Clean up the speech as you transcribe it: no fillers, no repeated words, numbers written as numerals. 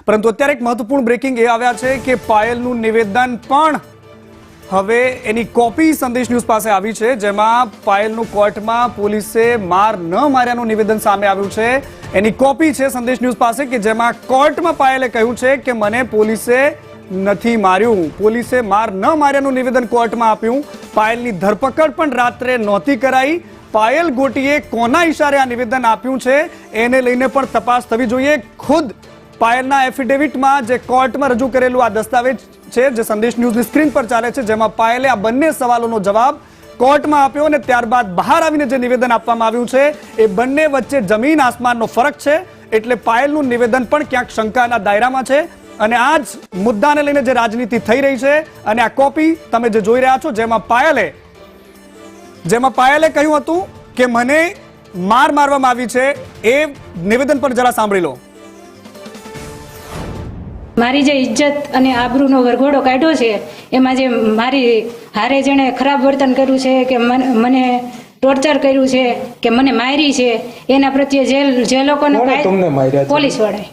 પરંતુ અત્યારે એક મહત્વપૂર્ણ બ્રેકિંગ એ આવ્યા છે કે પાયલનું નિવેદન પણ હવે એની કોપી સંદેશ ન્યૂઝ પાસે આવી છે, જેમાં પાયલનું કોર્ટમાં પોલીસે માર ન માર્યાનું નિવેદન સામે આવ્યું છે। એની કોપી છે સંદેશ ન્યૂઝ પાસે કે જેમાં કોર્ટમાં પાયલે કહ્યું છે કે મને પોલીસે નથી માર્યું, પોલીસે માર ન માર્યાનું નિવેદન કોર્ટમાં આપ્યું। પાયલની ધરપકડ પણ રાત્રે નહોતી કરાઈ। પાયલ ગોટીએ કોના ઇશારે આ નિવેદન આપ્યું છે એને લઈને પણ તપાસ થવી જોઈએ। ખુદ પાયલના એફિડેવિટમાં જે કોર્ટમાં રજૂ કરેલું આ દસ્તાવેજ છે જે સંદેશ ન્યૂઝની સ્ક્રીન પર ચાલે છે, જેમાં પાયલે આ બંને સવાલોનો જવાબ કોર્ટમાં આપ્યો અને ત્યારબાદ બહાર આવીને જે નિવેદન આપવામાં આવ્યું છે એ બંને વચ્ચે જમીન આસમાનનો ફરક છે। એટલે પાયલનું નિવેદન પણ ક્યાંક શંકાના દાયરામાં છે અને આ જ મુદ્દાને લઈને જે રાજનીતિ થઈ રહી છે અને આ કોપી તમે જે જોઈ રહ્યા છો જેમાં પાયલે કહ્યું હતું કે મને માર મારવામાં આવી છે, એ નિવેદન પણ જરા સાંભળી લો। મારી જે ઇજ્જત અને આબરૂનો વરઘોડો કાઢ્યો છે એમાં જે મારી હારે જેણે ખરાબ વર્તન કર્યું છે કે મને ટોર્ચર કર્યું છે કે મને મારી છે એના પ્રત્યે જે લોકોને પોલીસ વાળાએ